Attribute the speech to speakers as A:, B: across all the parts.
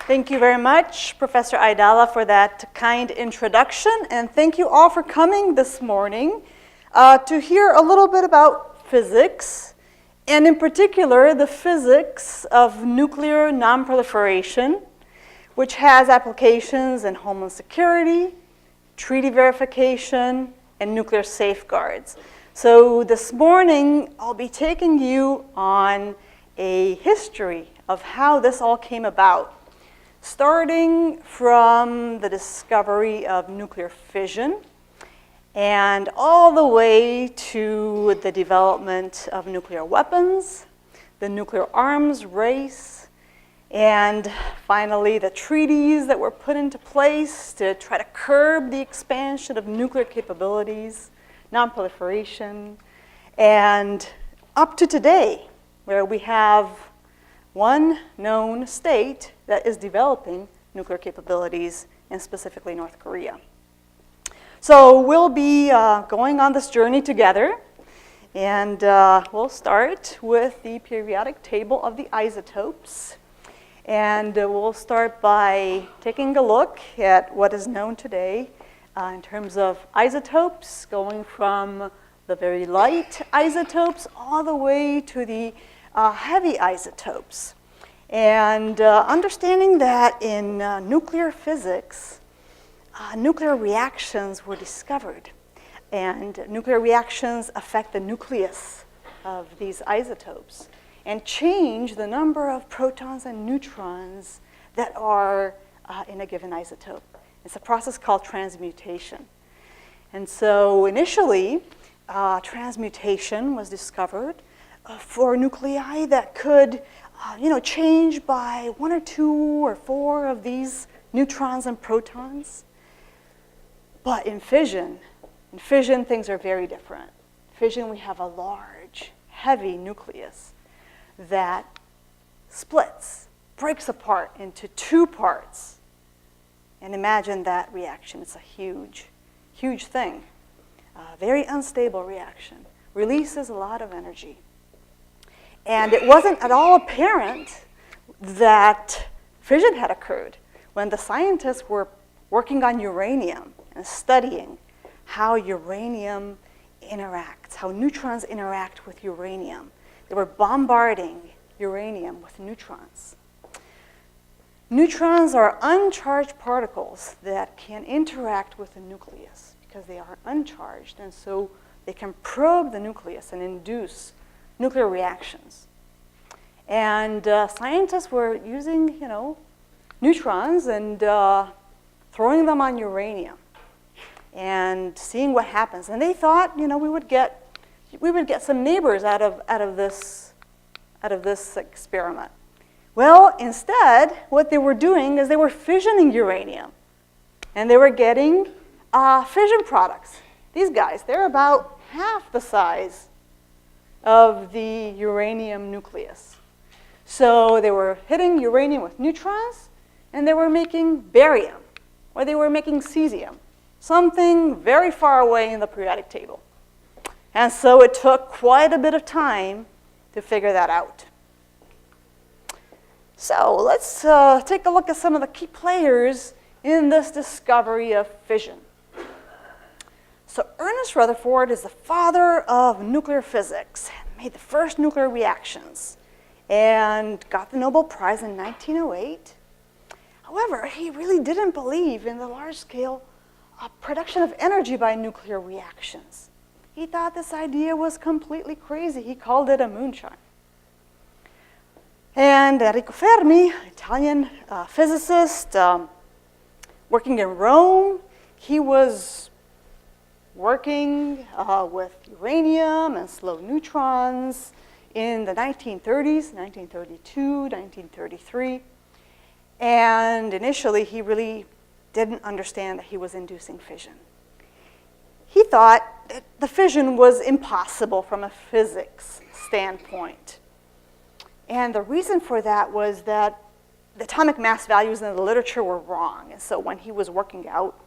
A: Thank you very much, Professor Aidala, for that kind introduction, and thank you all for coming this morning to hear a little bit about physics, and in particular, the physics of nuclear nonproliferation, which has applications in homeland security, treaty verification, and nuclear safeguards. So this morning, I'll be taking you on a history of how this all came about, starting from the discovery of nuclear fission and all the way to the development of nuclear weapons, the nuclear arms race, and finally the treaties that were put into place to try to curb the expansion of nuclear capabilities, nonproliferation, and up to today, where we have one known state that is developing nuclear capabilities, and specifically North Korea. So we'll be going on this journey together, and we'll start with the periodic table of the isotopes. And we'll start by taking a look at what is known today in terms of isotopes, going from the very light isotopes all the way to the heavy isotopes. And understanding that in nuclear physics, nuclear reactions were discovered. And nuclear reactions affect the nucleus of these isotopes and change the number of protons and neutrons that are in a given isotope. It's a process called transmutation. And so initially, transmutation was discovered for nuclei that could change by 1 or 2 or 4 of these neutrons and protons. But in fission things are very different. In fission, we have a large, heavy nucleus that splits, breaks apart into 2 parts. And imagine that reaction. It's a huge, huge thing. Very unstable reaction. Releases a lot of energy. And it wasn't at all apparent that fission had occurred when the scientists were working on uranium and studying how uranium interacts, how neutrons interact with uranium. They were bombarding uranium with neutrons. Neutrons are uncharged particles that can interact with the nucleus because they are uncharged, and so they can probe the nucleus and induce nuclear reactions. And scientists were using, neutrons and throwing them on uranium and seeing what happens. And they thought, we would get some neighbors out of this experiment. Well, instead, what they were doing is they were fissioning uranium, and they were getting fission products. These guys, they're about half the size of the uranium nucleus. So they were hitting uranium with neutrons, and they were making barium, or they were making cesium, something very far away in the periodic table. And so it took quite a bit of time to figure that out. So let's take a look at some of the key players in this discovery of fission. So Ernest Rutherford is the father of nuclear physics, made the first nuclear reactions, and got the Nobel Prize in 1908. However, he really didn't believe in the large-scale production of energy by nuclear reactions. He thought this idea was completely crazy. He called it a moonshine. And Enrico Fermi, Italian physicist, working in Rome, he was working with uranium and slow neutrons in the 1930s, 1932, 1933. And initially, he really didn't understand that he was inducing fission. He thought that the fission was impossible from a physics standpoint. And the reason for that was that the atomic mass values in the literature were wrong. And so when he was working out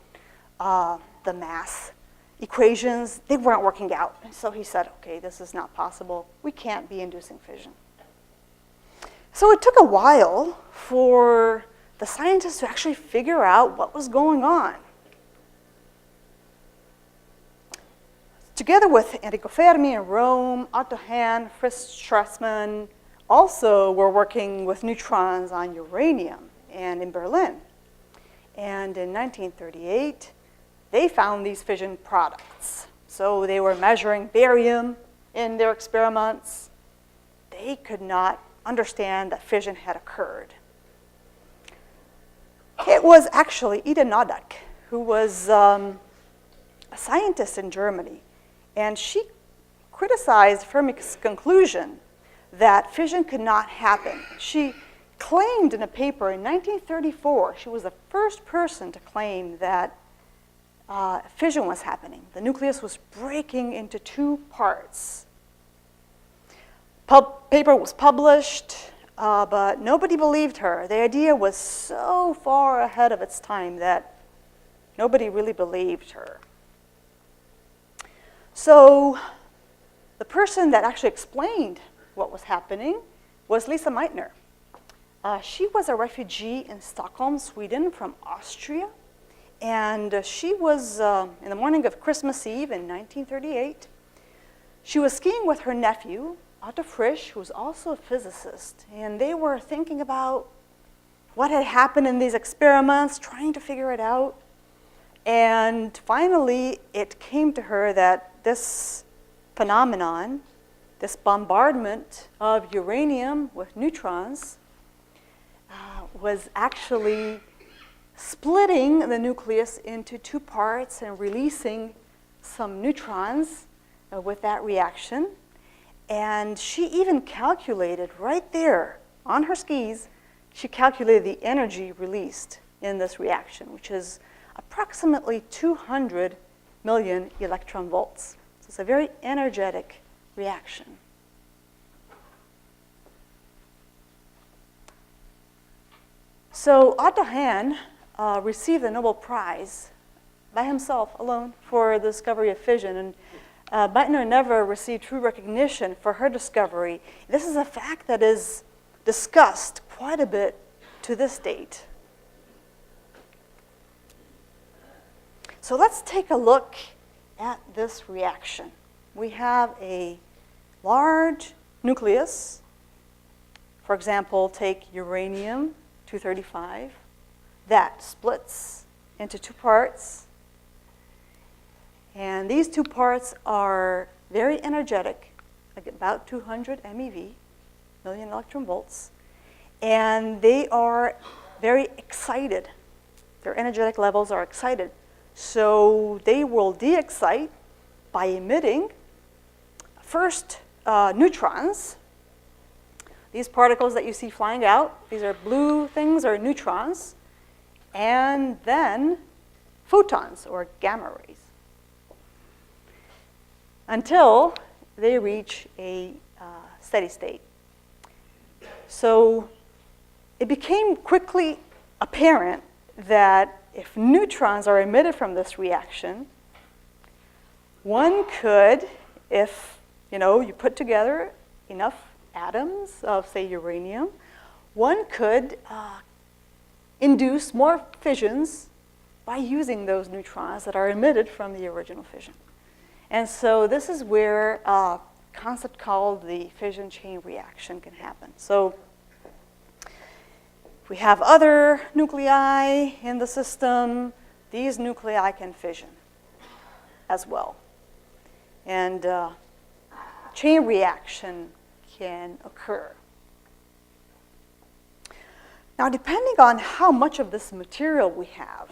A: the mass equations, they weren't working out. And so he said, okay, this is not possible. We can't be inducing fission. So it took a while for the scientists to actually figure out what was going on. Together with Enrico Fermi in Rome, Otto Hahn, Fritz Strassmann also were working with neutrons on uranium and in Berlin. And in 1938, they found these fission products. So they were measuring barium in their experiments. They could not understand that fission had occurred. It was actually Ida Noddack, who was a scientist in Germany, and she criticized Fermi's conclusion that fission could not happen. She claimed in a paper in 1934, she was the first person to claim that fission was happening. The nucleus was breaking into two parts. Paper was published, but nobody believed her. The idea was so far ahead of its time that nobody really believed her. So the person that actually explained what was happening was Lisa Meitner. She was a refugee in Stockholm, Sweden, from Austria. And she was, in the morning of Christmas Eve in 1938, she was skiing with her nephew, Otto Frisch, who was also a physicist. And they were thinking about what had happened in these experiments, trying to figure it out. And finally, it came to her that this phenomenon, this bombardment of uranium with neutrons, was actually splitting the nucleus into two parts and releasing some neutrons with that reaction. And she even calculated right there on her skis, she calculated the energy released in this reaction, which is approximately 200 million electron volts. So it's a very energetic reaction. So Otto Hahn received the Nobel Prize by himself, alone, for the discovery of fission. And Meitner never received true recognition for her discovery. This is a fact that is discussed quite a bit to this date. So let's take a look at this reaction. We have a large nucleus. For example, take uranium-235. That splits into two parts. And these two parts are very energetic, like about 200 MeV, million electron volts. And they are very excited. Their energetic levels are excited. So they will de-excite by emitting first neutrons. These particles that you see flying out, these are blue things, are neutrons. And then photons, or gamma rays, until they reach a steady state. So it became quickly apparent that if neutrons are emitted from this reaction, one could, if you put together enough atoms of, say, uranium, one could induce more fissions by using those neutrons that are emitted from the original fission. And so this is where a concept called the fission chain reaction can happen. So if we have other nuclei in the system, these nuclei can fission as well. And chain reaction can occur. Now, depending on how much of this material we have,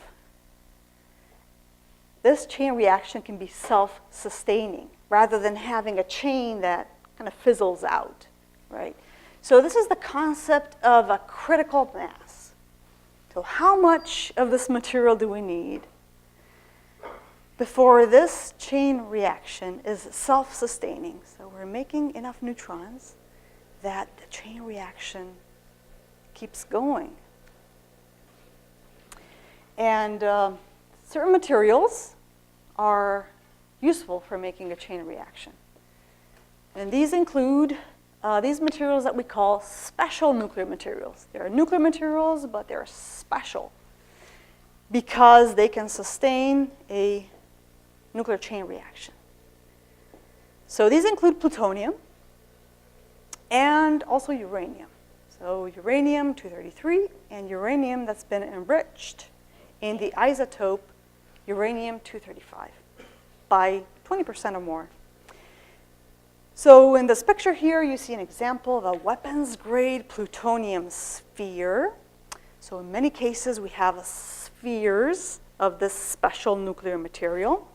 A: this chain reaction can be self-sustaining rather than having a chain that kind of fizzles out, right? So this is the concept of a critical mass. So how much of this material do we need before this chain reaction is self-sustaining? So we're making enough neutrons that the chain reaction keeps going. And certain materials are useful for making a chain reaction. And these include these materials that we call special nuclear materials. They're nuclear materials, but they're special because they can sustain a nuclear chain reaction. So these include plutonium and also uranium. So uranium-233 and uranium that's been enriched in the isotope uranium-235 by 20% or more. So in this picture here, you see an example of a weapons-grade plutonium sphere. So in many cases, we have spheres of this special nuclear material.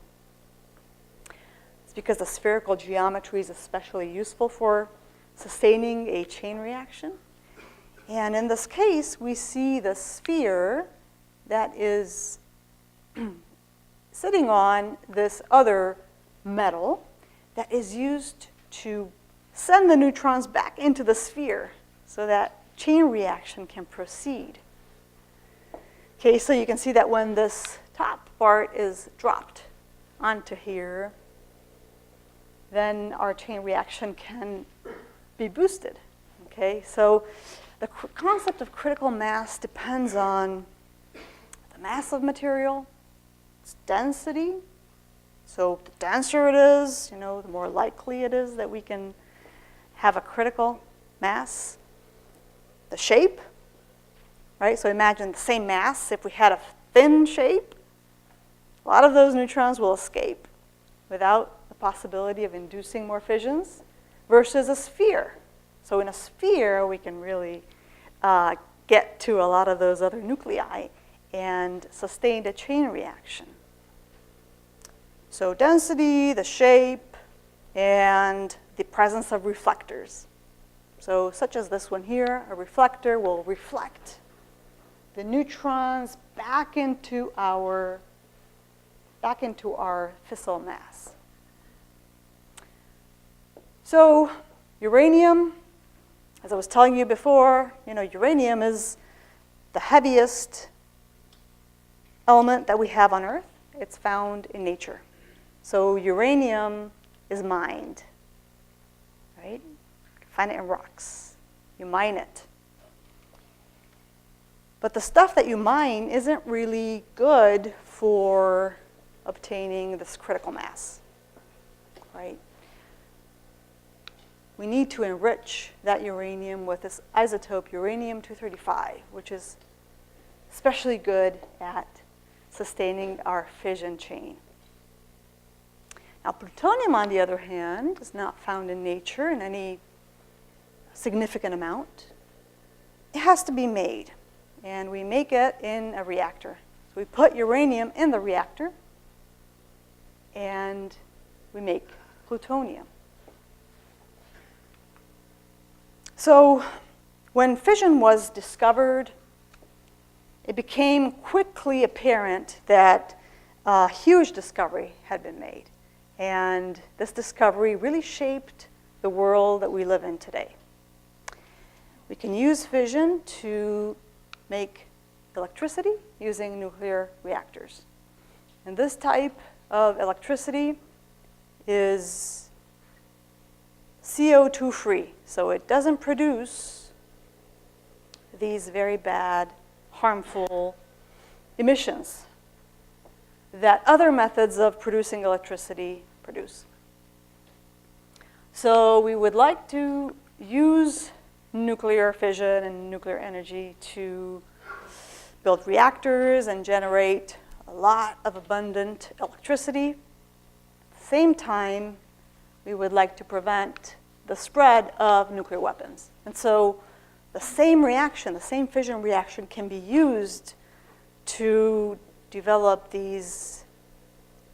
A: It's because the spherical geometry is especially useful for sustaining a chain reaction. And in this case, we see the sphere that is sitting on this other metal that is used to send the neutrons back into the sphere so that chain reaction can proceed. Okay, so you can see that when this top part is dropped onto here, then our chain reaction can be boosted. Okay, so the concept of critical mass depends on the mass of material, its density. So the denser it is, the more likely it is that we can have a critical mass. The shape, right? So imagine the same mass. If we had a thin shape, a lot of those neutrons will escape without the possibility of inducing more fissions versus a sphere. So in a sphere, we can really get to a lot of those other nuclei and sustain a chain reaction. So density, the shape, and the presence of reflectors. So such as this one here, a reflector will reflect the neutrons back into our fissile mass. So uranium, as I was telling you before, uranium is the heaviest element that we have on Earth. It's found in nature. So uranium is mined, right? You can find it in rocks. You mine it. But the stuff that you mine isn't really good for obtaining this critical mass, right? We need to enrich that uranium with this isotope uranium-235, which is especially good at sustaining our fission chain. Now, plutonium, on the other hand, is not found in nature in any significant amount. It has to be made, and we make it in a reactor. So we put uranium in the reactor, and we make plutonium. So when fission was discovered, it became quickly apparent that a huge discovery had been made. And this discovery really shaped the world that we live in today. We can use fission to make electricity using nuclear reactors. And this type of electricity is CO2 free, so it doesn't produce these very bad, harmful emissions that other methods of producing electricity produce. So we would like to use nuclear fission and nuclear energy to build reactors and generate a lot of abundant electricity. At the same time, we would like to prevent the spread of nuclear weapons. And so the same reaction, the same fission reaction can be used to develop these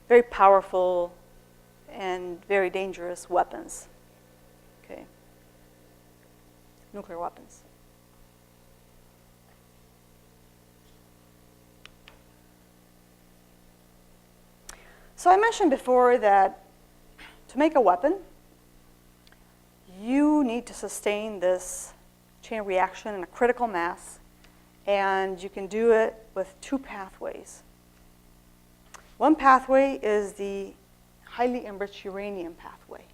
A: very powerful and very dangerous weapons. nuclear weapons. So I mentioned before that to make a weapon, you need to sustain this chain reaction in a critical mass, and you can do it with two pathways. One pathway is the highly enriched uranium pathway,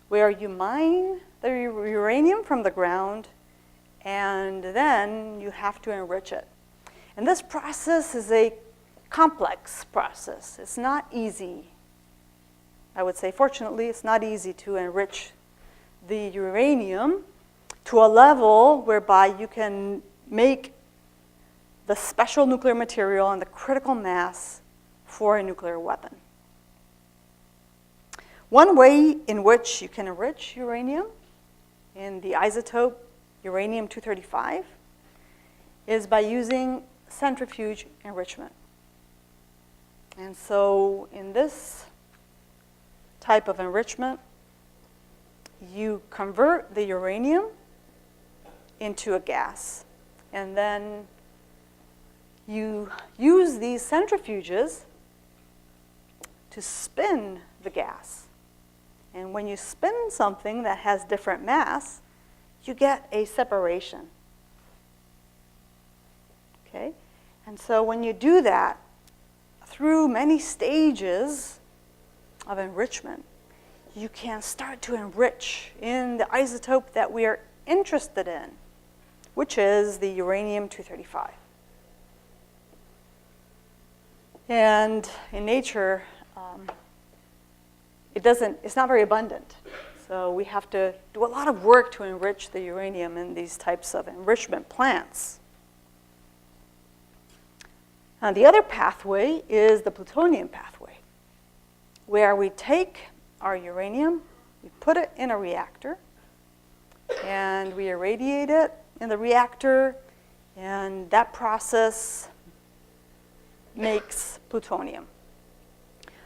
A: where you mine the uranium from the ground, and then you have to enrich it. And this process is a complex process. It's not easy. I would say, fortunately, it's not easy to enrich the uranium to a level whereby you can make the special nuclear material and the critical mass for a nuclear weapon. One way in which you can enrich uranium in the isotope uranium-235 is by using centrifuge enrichment. And so in this type of enrichment, you convert the uranium into a gas. And then you use these centrifuges to spin the gas. And when you spin something that has different mass, you get a separation. Okay? And so when you do that, through many stages of enrichment, you can start to enrich in the isotope that we are interested in, which is the uranium-235. And in nature, it's not very abundant. So we have to do a lot of work to enrich the uranium in these types of enrichment plants. Now, the other pathway is the plutonium pathway, where we take our uranium, we put it in a reactor, and we irradiate it in the reactor, and that process makes plutonium.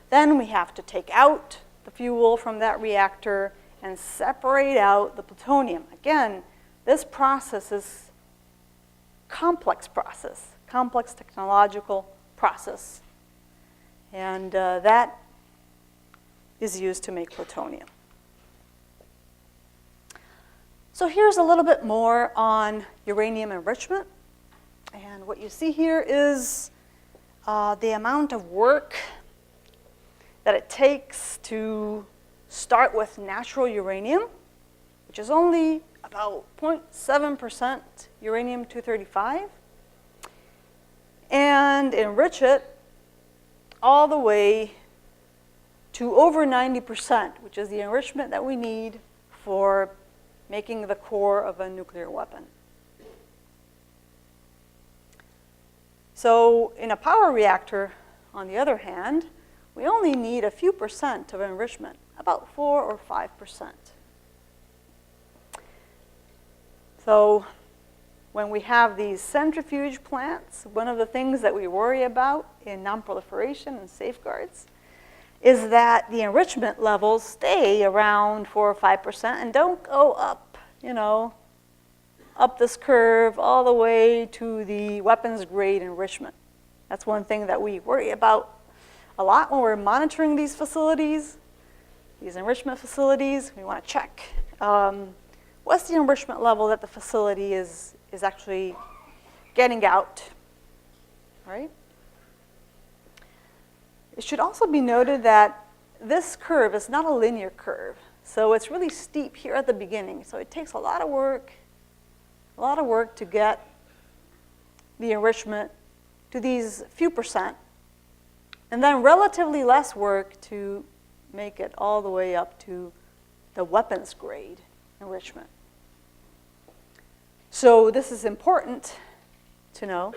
A: Then we have to take out the fuel from that reactor and separate out the plutonium. Again, this process is a complex technological process, and that is used to make plutonium. So here's a little bit more on uranium enrichment. And what you see here is the amount of work that it takes to start with natural uranium, which is only about 0.7% uranium-235, and enrich it all the way to over 90%, which is the enrichment that we need for making the core of a nuclear weapon. So in a power reactor, on the other hand, we only need a few percent of enrichment, about 4 or 5%. So when we have these centrifuge plants, one of the things that we worry about in nonproliferation and safeguards is that the enrichment levels stay around 4 or 5% and don't go up, up this curve all the way to the weapons grade enrichment. That's one thing that we worry about a lot when we're monitoring these facilities, these enrichment facilities. We want to check what's the enrichment level that the facility is actually getting out, right? It should also be noted that this curve is not a linear curve. So it's really steep here at the beginning. So it takes a lot of work to get the enrichment to these few percent, and then relatively less work to make it all the way up to the weapons grade enrichment. So this is important to know,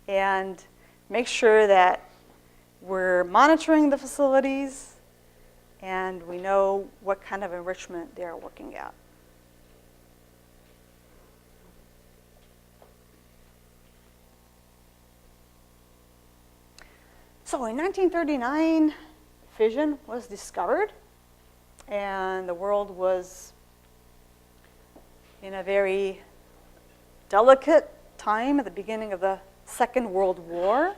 A: and make sure that we're monitoring the facilities and we know what kind of enrichment they're working at. So in 1939, fission was discovered, and the world was in a very delicate time at the beginning of the Second World War.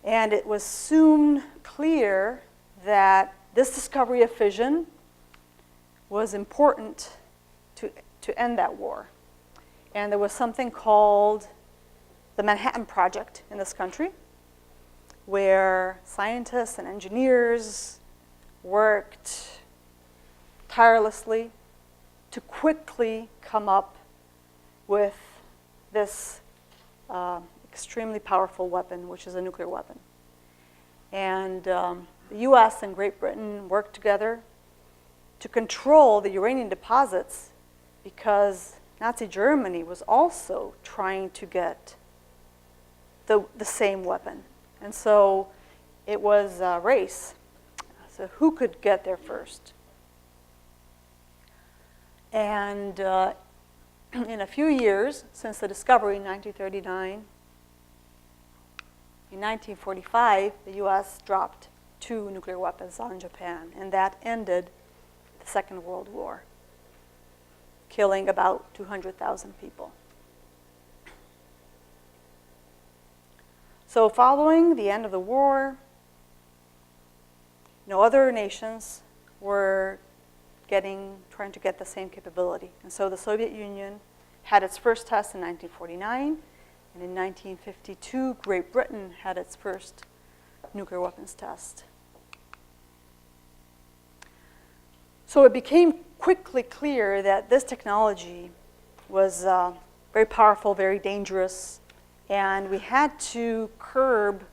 A: And it was soon clear that this discovery of fission was important to end that war. And there was something called the Manhattan Project in this country, where scientists and engineers worked tirelessly to quickly come up with this extremely powerful weapon, which is a nuclear weapon. And the US and Great Britain worked together to control the uranium deposits because Nazi Germany was also trying to get the same weapon. And so it was a race. So who could get there first? And in a few years since the discovery in 1939, in 1945, the US dropped 2 nuclear weapons on Japan, and that ended the Second World War, killing about 200,000 people. So following the end of the war, no other nations were trying to get the same capability. And so the Soviet Union had its first test in 1949, and in 1952, Great Britain had its first nuclear weapons test. So it became quickly clear that this technology was very powerful, very dangerous, and we had to curb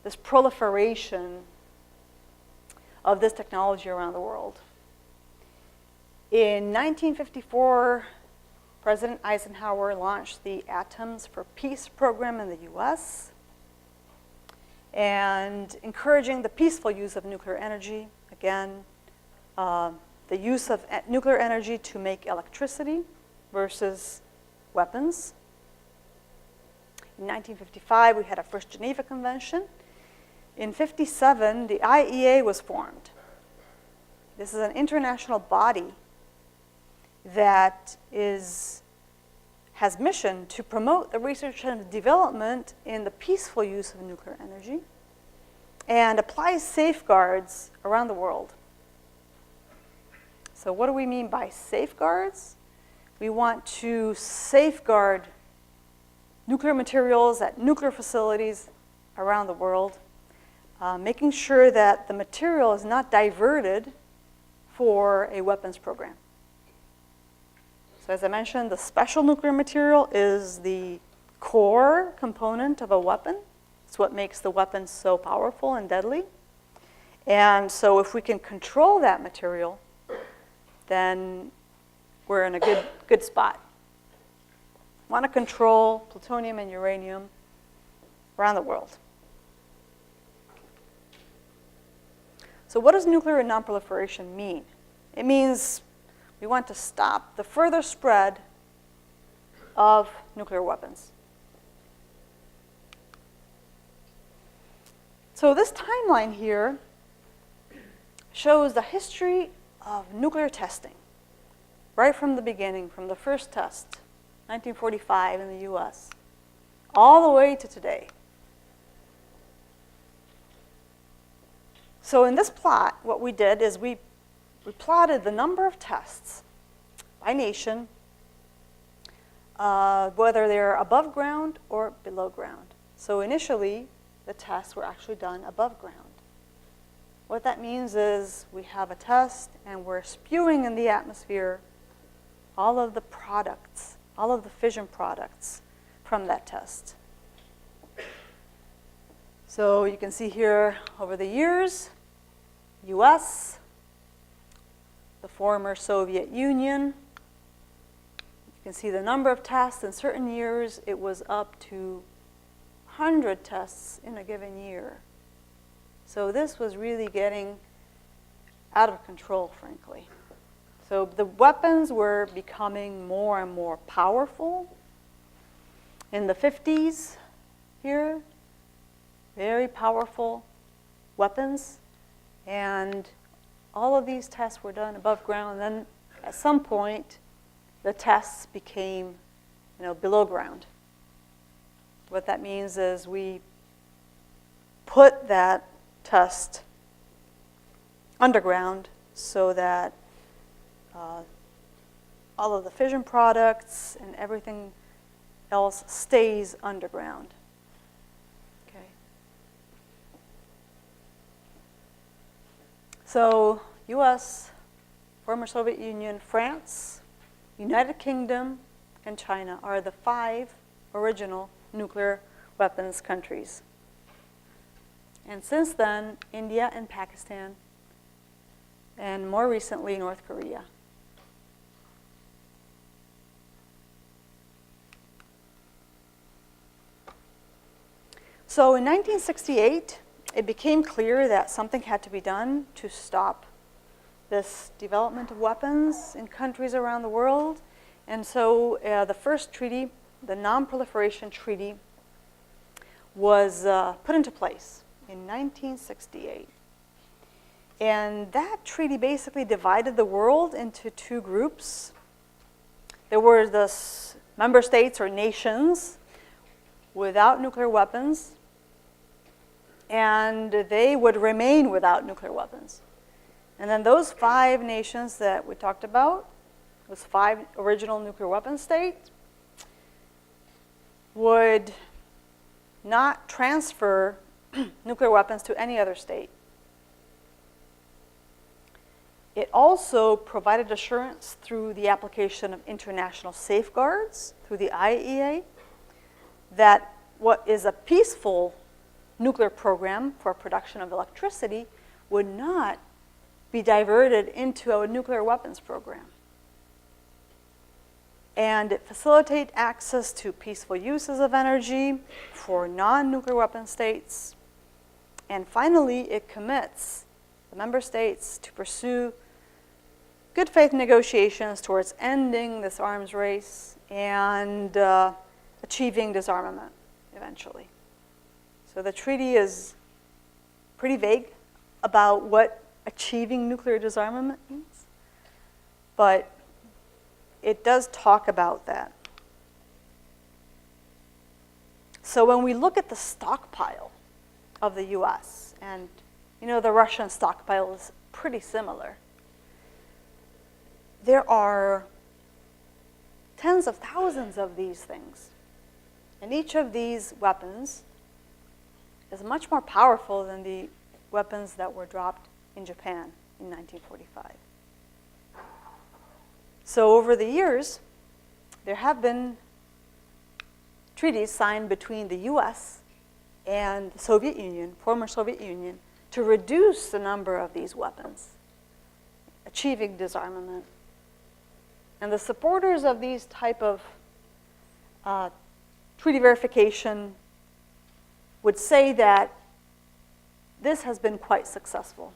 A: this proliferation of this technology around the world. In 1954, President Eisenhower launched the Atoms for Peace program in the US, and encouraging the peaceful use of nuclear energy. Again, the use of nuclear energy to make electricity versus weapons. In 1955, we had our first Geneva Convention. In 1957, the IEA was formed. This is an international body that has mission to promote the research and development in the peaceful use of nuclear energy and applies safeguards around the world. So what do we mean by safeguards? We want to safeguard nuclear materials at nuclear facilities around the world, making sure that the material is not diverted for a weapons program. So as I mentioned, the special nuclear material is the core component of a weapon. It's what makes the weapon so powerful and deadly. And so if we can control that material, then we're in a good spot. We want to control plutonium and uranium around the world. So what does nuclear nonproliferation mean? It means we want to stop the further spread of nuclear weapons. So this timeline here shows the history of nuclear testing, right from the beginning, from the first test, 1945 in the US, all the way to today. So in this plot, what we did is we plotted the number of tests by nation, whether they're above ground or below ground. So initially, the tests were actually done above ground. What that means is we have a test and we're spewing in the atmosphere all of the products, all of the fission products from that test. So you can see here over the years, US, the former Soviet Union. You can see the number of tests. In certain years, it was up to 100 tests in a given year. So this was really getting out of control, frankly. So the weapons were becoming more and more powerful. In the 50s here, very powerful weapons. And all of these tests were done above ground. And then at some point, the tests became, below ground. What that means is we put that test underground so that all of the fission products and everything else stays underground. Okay. So US, former Soviet Union, France, United Kingdom, and China are the 5 original nuclear weapons countries. And since then, India and Pakistan, and more recently, North Korea. So in 1968, it became clear that something had to be done to stop this development of weapons in countries around the world. And so the first treaty, the Nonproliferation Treaty, was put into place in 1968. And that treaty basically divided the world into 2 groups. There were the member states or nations without nuclear weapons, and they would remain without nuclear weapons. And then those 5 nations that we talked about, those 5 original nuclear weapon states, would not transfer nuclear weapons to any other state. It also provided assurance through the application of international safeguards through the IAEA that what is a peaceful nuclear program for production of electricity would not be diverted into a nuclear weapons program. And it facilitates access to peaceful uses of energy for non-nuclear weapon states. And finally, it commits the member states to pursue good faith negotiations towards ending this arms race and achieving disarmament eventually. So the treaty is pretty vague about what achieving nuclear disarmament means, but it does talk about that. So when we look at the stockpile of the US, and the Russian stockpile is pretty similar, there are tens of thousands of these things. And each of these weapons is much more powerful than the weapons that were dropped in Japan in 1945. So over the years, there have been treaties signed between the US and the Soviet Union, former Soviet Union, to reduce the number of these weapons, achieving disarmament. And the supporters of these type of treaty verification would say that this has been quite successful.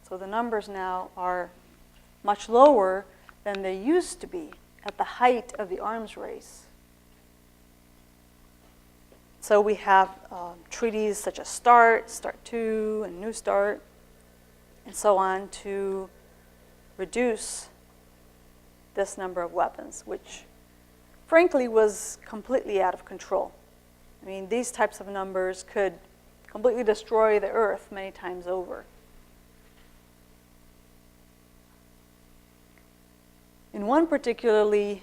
A: So the numbers now are much lower than they used to be at the height of the arms race. So we have treaties such as START, START 2, and New START, and so on to reduce this number of weapons, which frankly was completely out of control. I mean, these types of numbers could completely destroy the Earth many times over. In one particularly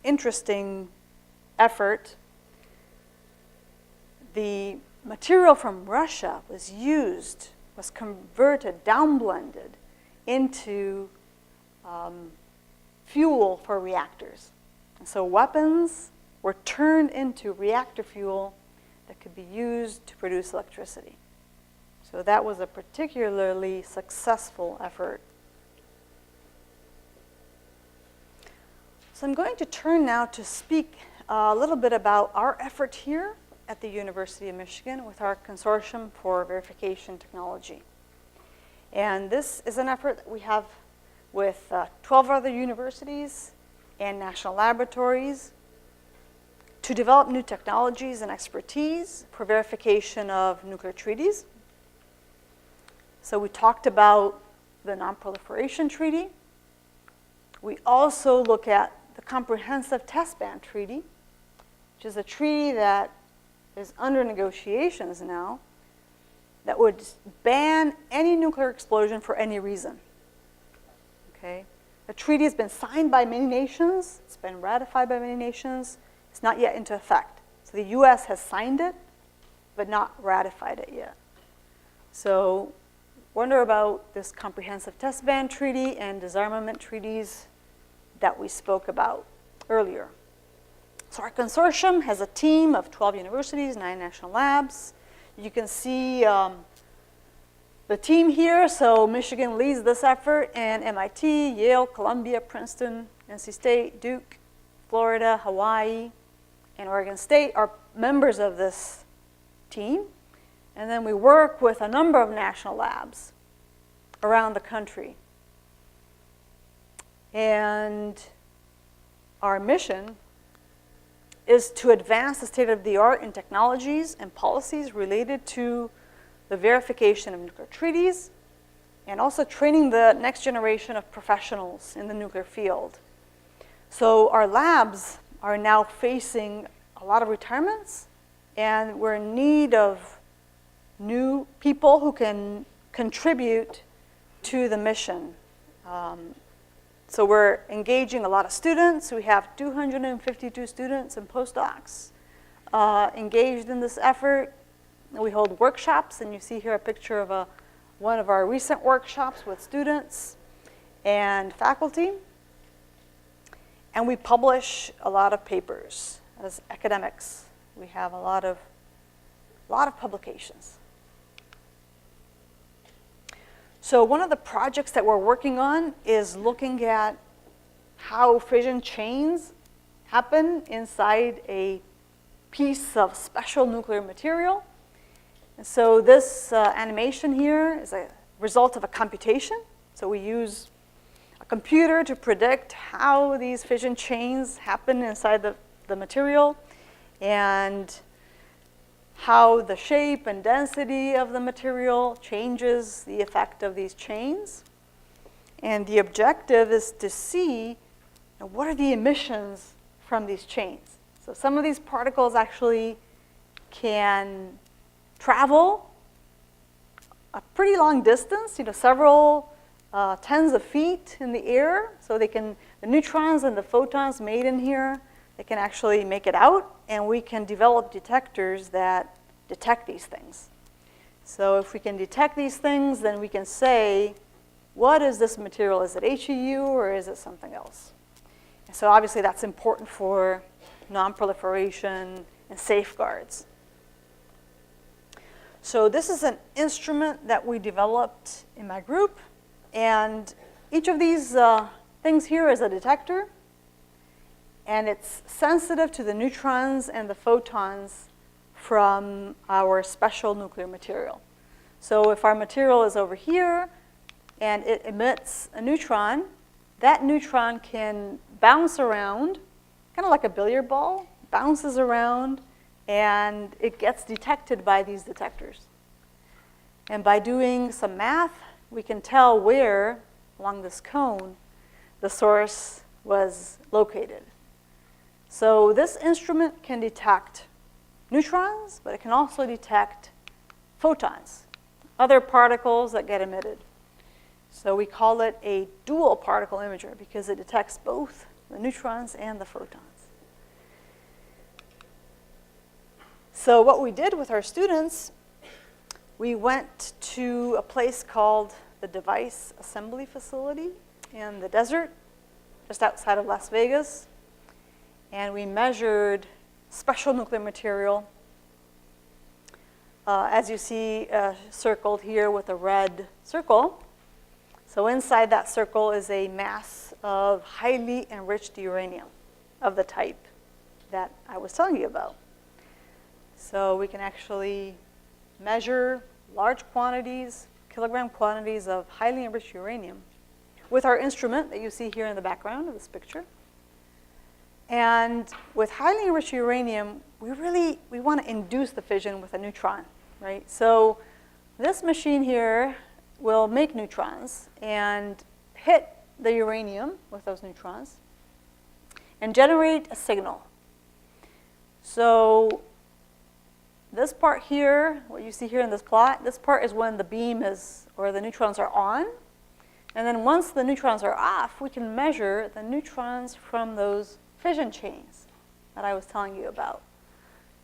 A: interesting effort, the material from Russia was converted, downblended into fuel for reactors. And so weapons were turned into reactor fuel that could be used to produce electricity. So that was a particularly successful effort. So I'm going to turn now to speak a little bit about our effort here at the University of Michigan with our Consortium for Verification Technology. And this is an effort that we have with 12 other universities and national laboratories to develop new technologies and expertise for verification of nuclear treaties. So we talked about the Nonproliferation Treaty, We also look at the Comprehensive Test Ban Treaty, which is a treaty that is under negotiations now that would ban any nuclear explosion for any reason. Okay? The treaty has been signed by many nations. It's been ratified by many nations. It's not yet into effect. So the US has signed it, but not ratified it yet. So wonder about this Comprehensive Test Ban Treaty and disarmament treaties that we spoke about earlier. So our consortium has a team of 12 universities, 9 national labs. You can see the team here. So Michigan leads this effort, and MIT, Yale, Columbia, Princeton, NC State, Duke, Florida, Hawaii, and Oregon State are members of this team. And then we work with a number of national labs around the country. And our mission is to advance the state of the art in technologies and policies related to the verification of nuclear treaties, and also training the next generation of professionals in the nuclear field. So our labs are now facing a lot of retirements, and we're in need of new people who can contribute to the mission. So we're engaging a lot of students. We have 252 students and postdocs engaged in this effort. We hold workshops, and you see here a picture of one of our recent workshops with students and faculty. And we publish a lot of papers as academics. We have a lot of publications. So one of the projects that we're working on is looking at how fission chains happen inside a piece of special nuclear material. And so this animation here is a result of a computation. So we use a computer to predict how these fission chains happen inside the material, and how the shape and density of the material changes the effect of these chains. And the objective is to see what are the emissions from these chains. So some of these particles actually can travel a pretty long distance, several tens of feet in the air. So the neutrons and the photons made in here, they can actually make it out, and we can develop detectors that detect these things. So if we can detect these things, then we can say, what is this material? Is it HEU or is it something else? And so obviously that's important for non-proliferation and safeguards. So this is an instrument that we developed in my group, and each of these things here is a detector, and it's sensitive to the neutrons and the photons from our special nuclear material. So if our material is over here and it emits a neutron, that neutron can bounce around, kind of like a billiard ball, bounces around, and it gets detected by these detectors. And by doing some math, we can tell where along this cone the source was located. So this instrument can detect neutrons, but it can also detect photons, other particles that get emitted. So we call it a dual particle imager because it detects both the neutrons and the photons. So what we did with our students, we went to a place called the Device Assembly Facility in the desert, just outside of Las Vegas. And we measured special nuclear material, as you see circled here with a red circle. So inside that circle is a mass of highly enriched uranium of the type that I was telling you about. So we can actually measure large quantities, kilogram quantities of highly enriched uranium with our instrument that you see here in the background of this picture. And with highly enriched uranium, we want to induce the fission with a neutron, right? So this machine here will make neutrons and hit the uranium with those neutrons and generate a signal. So this part here, what you see here in this plot, this part is when the beam is, or the neutrons are on. And then once the neutrons are off, we can measure the neutrons from those fission chains that I was telling you about.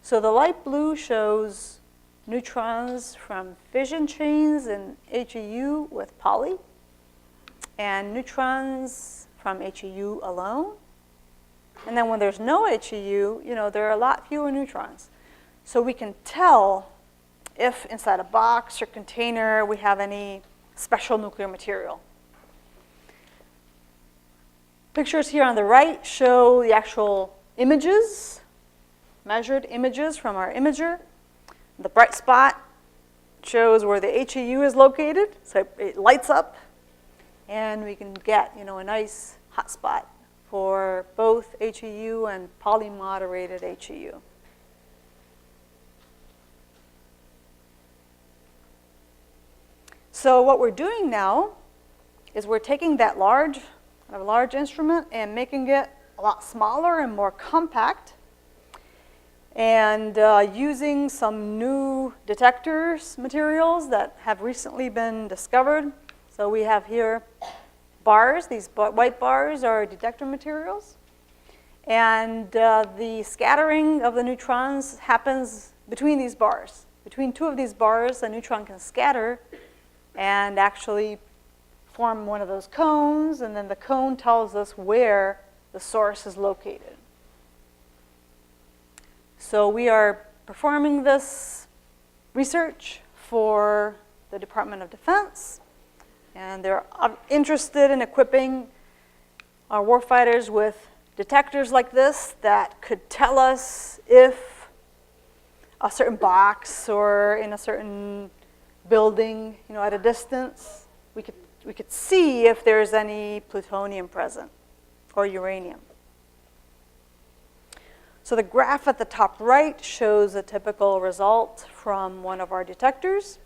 A: So the light blue shows neutrons from fission chains in HEU with poly, and neutrons from HEU alone. And then when there's no HEU, there are a lot fewer neutrons. So we can tell if inside a box or container we have any special nuclear material. Pictures here on the right show the actual images, measured images from our imager. The bright spot shows where the HEU is located, so it lights up, and we can get a nice hot spot for both HEU and polymoderated HEU. So what we're doing now is we're taking that large instrument and making it a lot smaller and more compact, and using some new detectors materials that have recently been discovered. So we have here bars. These white bars are detector materials. And the scattering of the neutrons happens between these bars. Between two of these bars, a neutron can scatter and actually form one of those cones, and then the cone tells us where the source is located. So we are performing this research for the Department of Defense, and they're interested in equipping our warfighters with detectors like this that could tell us if a certain box or in a certain building, at a distance, we could see if there's any plutonium present or uranium. So the graph at the top right shows a typical result from one of our detectors,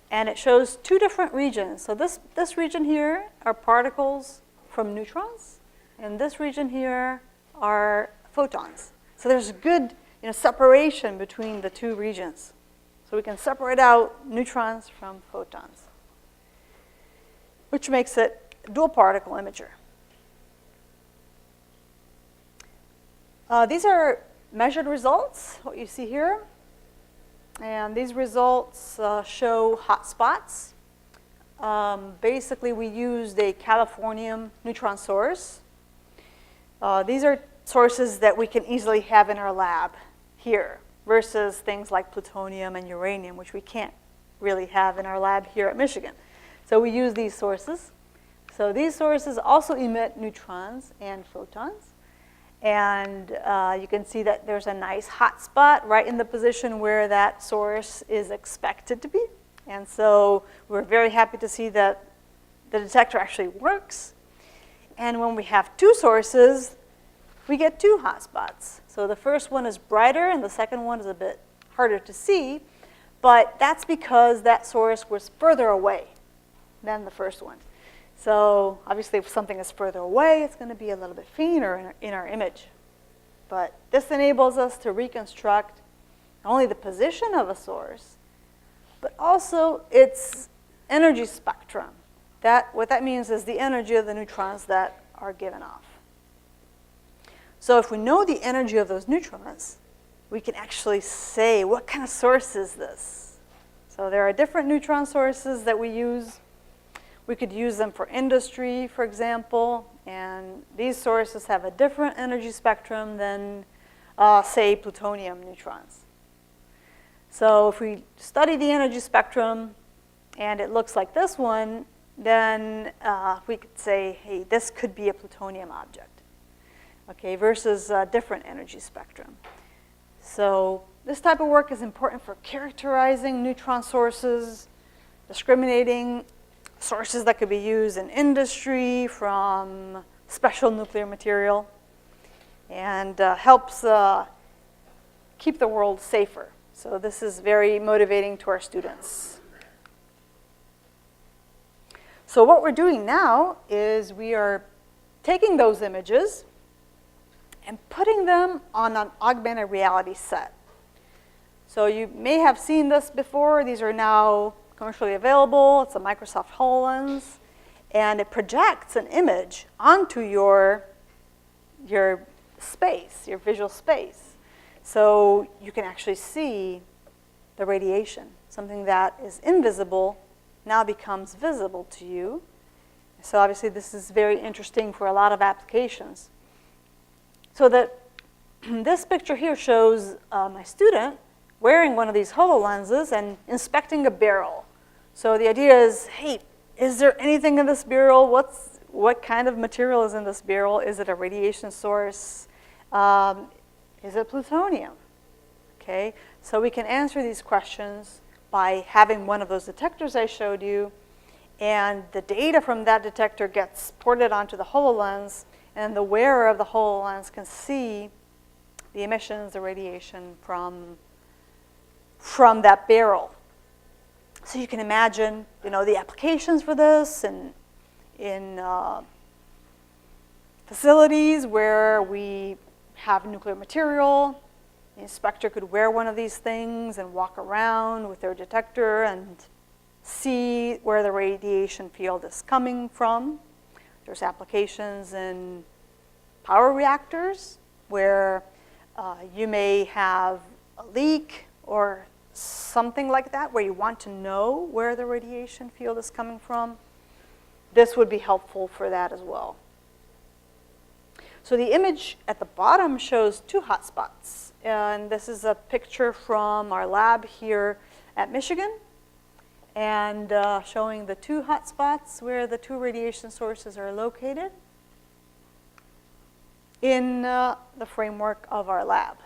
A: and it shows two different regions. So this region here are particles from neutrons, and this region here are photons. So there's a good separation between the two regions. So we can separate out neutrons from photons, which makes it a dual particle imager. These are measured results, what you see here. And these results show hot spots. Basically, we used a Californium neutron source. These are sources that we can easily have in our lab here, versus things like plutonium and uranium, which we can't really have in our lab here at Michigan. So we use these sources. So these sources also emit neutrons and photons. And you can see that there's a nice hot spot right in the position where that source is expected to be. And so we're very happy to see that the detector actually works. And when we have two sources, we get two hot spots. So the first one is brighter, and the second one is a bit harder to see. But that's because that source was further away than the first one. So obviously, if something is further away, it's going to be a little bit fainter in our image. But this enables us to reconstruct not only the position of a source, but also its energy spectrum. What that means is the energy of the neutrons that are given off. So if we know the energy of those neutrons, we can actually say, what kind of source is this? So there are different neutron sources that we use. We could use them for industry, for example, and these sources have a different energy spectrum than, say, plutonium neutrons. So if we study the energy spectrum and it looks like this one, then we could say, hey, this could be a plutonium object, okay, versus a different energy spectrum. So this type of work is important for characterizing neutron sources, discriminating sources that could be used in industry from special nuclear material, and helps keep the world safer. So this is very motivating to our students. So what we're doing now is we are taking those images and putting them on an augmented reality set. So you may have seen this before. These are now commercially available. It's a Microsoft HoloLens, and it projects an image onto your space, your visual space. So you can actually see the radiation. Something that is invisible now becomes visible to you. So obviously this is very interesting for a lot of applications. So that this picture here shows my student wearing one of these HoloLenses and inspecting a barrel. So the idea is, hey, is there anything in this barrel? What kind of material is in this barrel? Is it a radiation source? Is it plutonium? Okay, so we can answer these questions by having one of those detectors I showed you, and the data from that detector gets ported onto the HoloLens, and the wearer of the HoloLens can see the emissions, the radiation from that barrel. So you can imagine, the applications for this and in facilities where we have nuclear material. The inspector could wear one of these things and walk around with their detector and see where the radiation field is coming from. There's applications in power reactors where you may have a leak or something like that, where you want to know where the radiation field is coming from. This would be helpful for that as well. So the image at the bottom shows two hotspots. And this is a picture from our lab here at Michigan, and showing the two hotspots where the two radiation sources are located in the framework of our lab.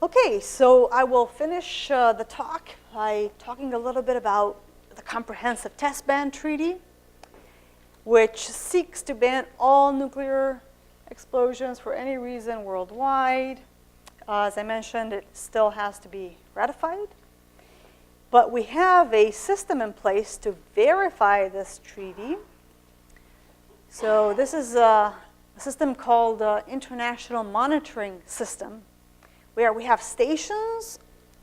A: Okay, so I will finish the talk by talking a little bit about the Comprehensive Test Ban Treaty, which seeks to ban all nuclear explosions for any reason worldwide. As I mentioned, it still has to be ratified. But we have a system in place to verify this treaty. So this is a system called International Monitoring System, where we have stations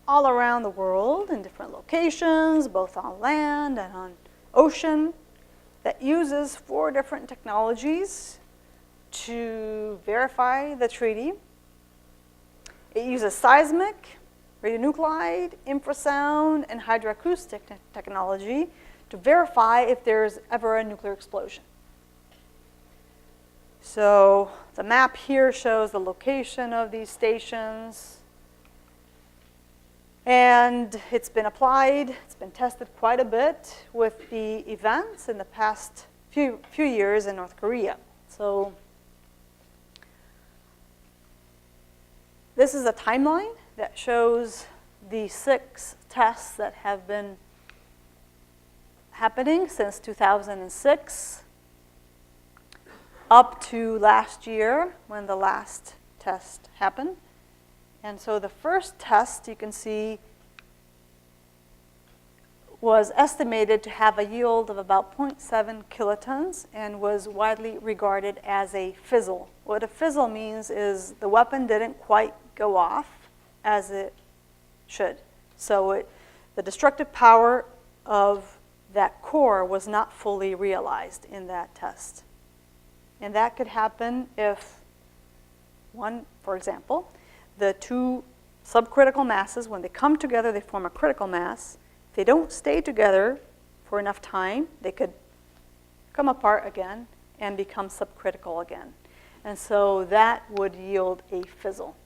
A: all around the world in different locations, both on land and on ocean, that uses 4 different technologies to verify the treaty. It uses seismic, radionuclide, infrasound, and hydroacoustic technology to verify if there's ever a nuclear explosion. So the map here shows the location of these stations. And it's been applied, it's been tested quite a bit with the events in the past few years in North Korea. So this is a timeline that shows the 6 tests that have been happening since 2006 up to last year when the last test happened. And so the first test, you can see, was estimated to have a yield of about 0.7 kilotons and was widely regarded as a fizzle. What a fizzle means is the weapon didn't quite go off as it should. So the destructive power of that core was not fully realized in that test. And that could happen if, for example, the 2 subcritical masses, when they come together, they form a critical mass. If they don't stay together for enough time, they could come apart again and become subcritical again. And so that would yield a fizzle.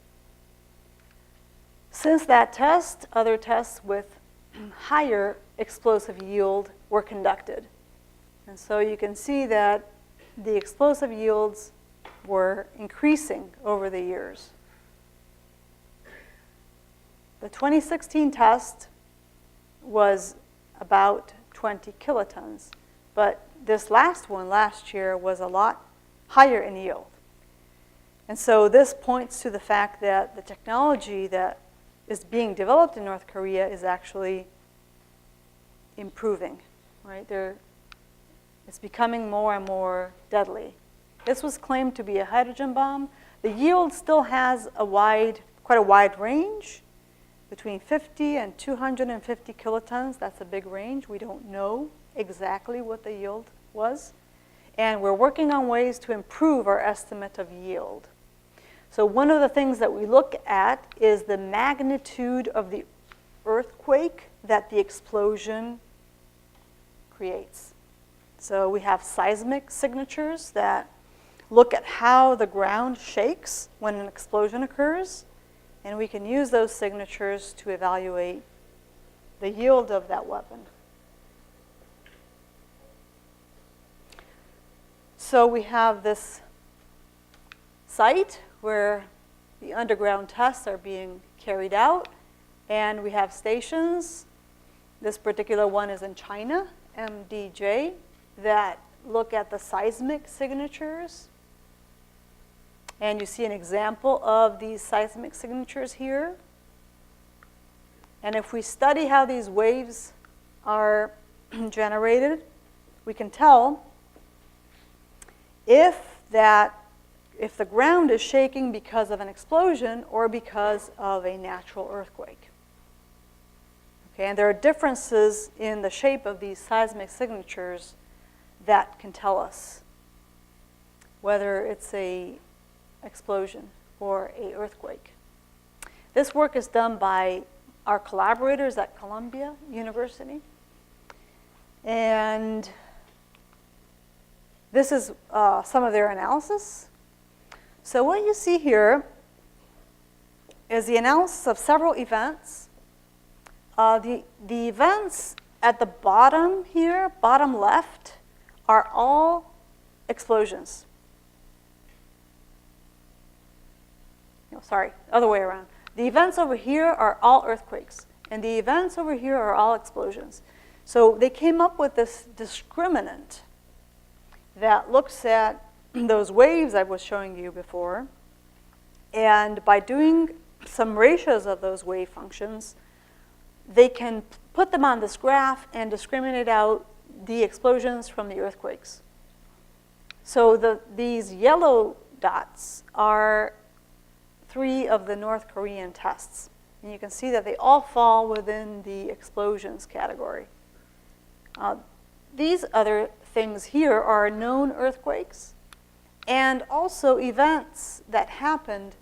A: Since that test, other tests with higher explosive yield were conducted. And so you can see that the explosive yields were increasing over the years. The 2016 test was about 20 kilotons, but this last one last year was a lot higher in yield. And so this points to the fact that the technology that is being developed in North Korea is actually improving, right? It's becoming more and more deadly. This was claimed to be a hydrogen bomb. The yield still has quite a wide range, between 50 and 250 kilotons. That's a big range. We don't know exactly what the yield was. And we're working on ways to improve our estimate of yield. So one of the things that we look at is the magnitude of the earthquake that the explosion creates. So we have seismic signatures that look at how the ground shakes when an explosion occurs, and we can use those signatures to evaluate the yield of that weapon. So we have this site where the underground tests are being carried out, and we have stations. This particular one is in China, MDJ, that look at the seismic signatures. And you see an example of these seismic signatures here. And if we study how these waves are generated, we can tell if the ground is shaking because of an explosion or because of a natural earthquake. Okay, and there are differences in the shape of these seismic signatures that can tell us whether it's an explosion or an earthquake. This work is done by our collaborators at Columbia University. And this is some of their analysis. So what you see here is the analysis of several events. The events at the bottom here, bottom left, are all explosions. No, sorry, other way around. The events over here are all earthquakes, and the events over here are all explosions. So they came up with this discriminant that looks at those waves I was showing you before, and by doing some ratios of those wave functions, they can put them on this graph and discriminate out the explosions from the earthquakes. So these yellow dots are 3 of the North Korean tests. And you can see that they all fall within the explosions category. These other things here are known earthquakes and also events that happened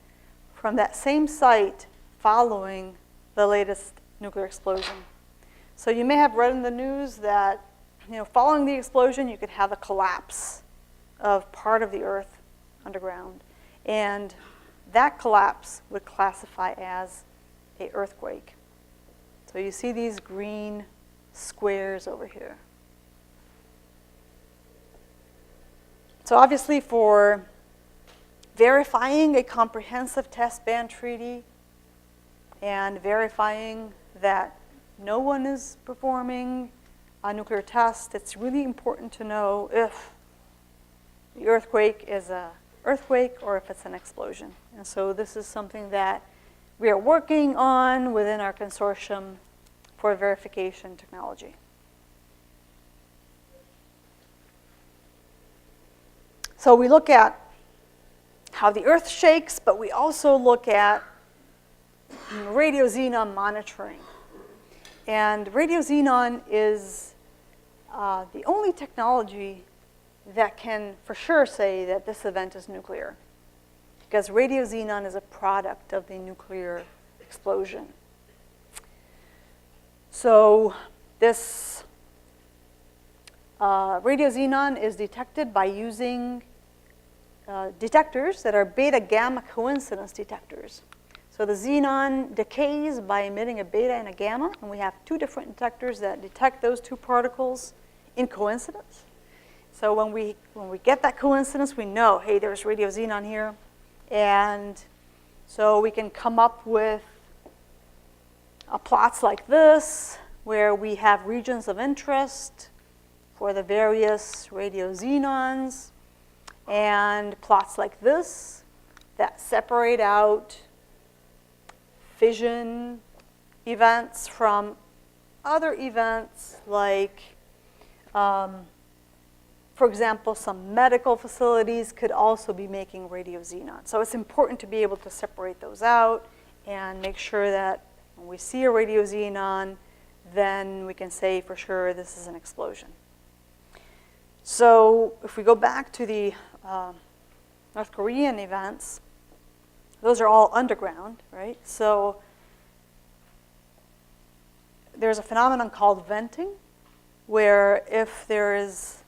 A: from that same site following the latest nuclear explosion. So you may have read in the news that following the explosion, you could have a collapse of part of the Earth underground. And that collapse would classify as an earthquake. So you see these green squares over here. So obviously for verifying a comprehensive test ban treaty and verifying that no one is performing a nuclear test, it's really important to know if the earthquake is an earthquake or if it's an explosion. And so this is something that we are working on within our consortium for verification technology. So we look at how the Earth shakes, but we also look at radioxenon monitoring. And radioxenon is the only technology that can for sure say that this event is nuclear, because radioxenon is a product of the nuclear explosion. So this radioxenon is detected by using detectors that are beta-gamma coincidence detectors. So the xenon decays by emitting a beta and a gamma, and we have 2 different detectors that detect those 2 particles in coincidence. So when we get that coincidence, we know, hey, there's radioxenon here. And so we can come up with plots like this, where we have regions of interest for the various radioxenons, and plots like this that separate out fission events from other events like, for example, some medical facilities could also be making radioxenon. So it's important to be able to separate those out and make sure that when we see a radioxenon, then we can say for sure this is an explosion. So if we go back to the North Korean events, those are all underground, right? So there's a phenomenon called venting, where if there is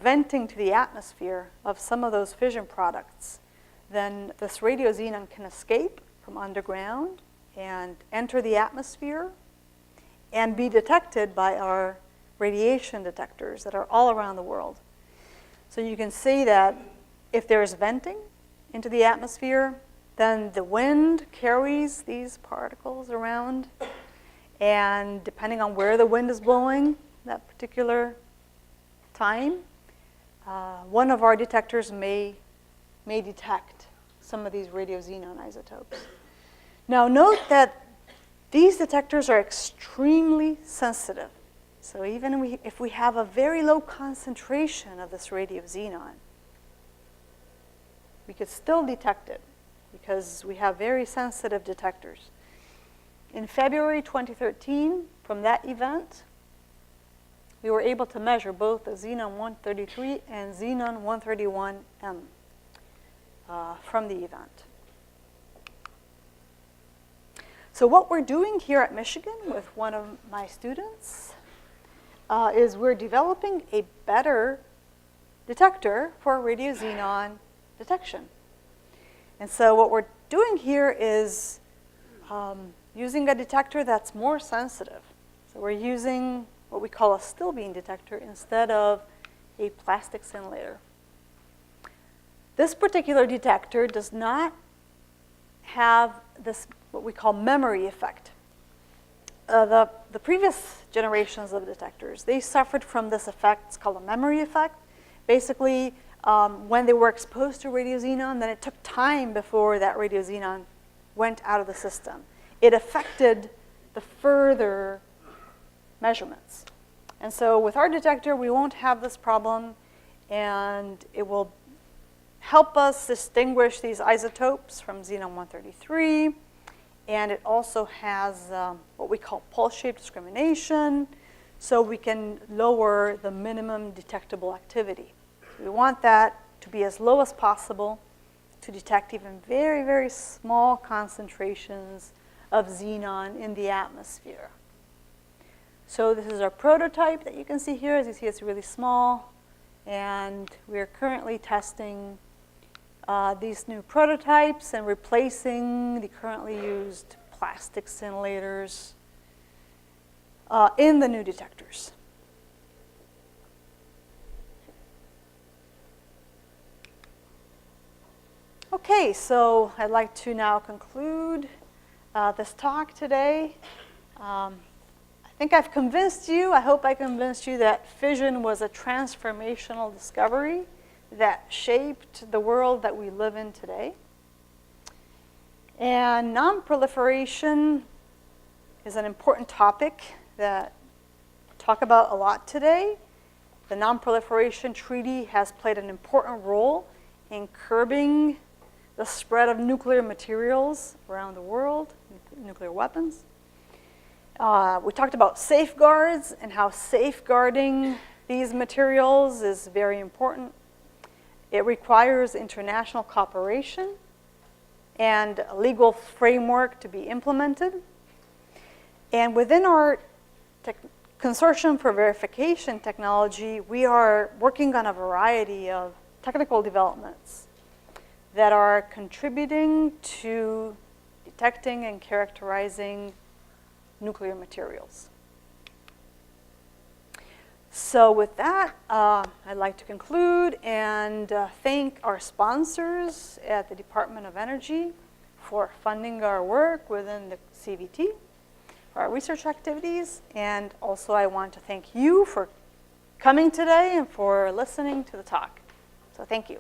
A: venting to the atmosphere of some of those fission products, then this radioxenon can escape from underground and enter the atmosphere and be detected by our radiation detectors that are all around the world. So you can see that if there's venting into the atmosphere, then the wind carries these particles around, and depending on where the wind is blowing that particular time, one of our detectors may detect some of these radioxenon isotopes. Now note that these detectors are extremely sensitive. So even if we have a very low concentration of this radioxenon, we could still detect it because we have very sensitive detectors. In February 2013, from that event, we were able to measure both the xenon-133 and xenon-131M from the event. So what we're doing here at Michigan with one of my students is we're developing a better detector for radioxenon detection. And so what we're doing here is using a detector that's more sensitive. So we're using what we call a Stilbene detector instead of a plastic scintillator. This particular detector does not have this, what we call memory effect. The previous generations of detectors, they suffered from this effect. It's called a memory effect. Basically, when they were exposed to radioxenon, then it took time before that radioxenon went out of the system. It affected the further measurements. And so with our detector, we won't have this problem, and it will help us distinguish these isotopes from xenon-133. And it also has what we call pulse shape discrimination, so we can lower the minimum detectable activity. We want that to be as low as possible to detect even very, very small concentrations of xenon in the atmosphere. So this is our prototype that you can see here. As you see, it's really small. And we're currently testing these new prototypes and replacing the currently used plastic scintillators in the new detectors. Okay, so I'd like to now conclude this talk today. I think I've convinced you, I hope I convinced you that fission was a transformational discovery that shaped the world that we live in today. And nonproliferation is an important topic that we'll talk about a lot today. The Nonproliferation Treaty has played an important role in curbing the spread of nuclear materials around the world, nuclear weapons. We talked about safeguards and how safeguarding these materials is very important. It requires international cooperation and a legal framework to be implemented. And within our Consortium for Verification Technology, we are working on a variety of technical developments that are contributing to detecting and characterizing nuclear materials. So with that, I'd like to conclude and thank our sponsors at the Department of Energy for funding our work within the CVT, for our research activities. And also I want to thank you for coming today and for listening to the talk. So thank you.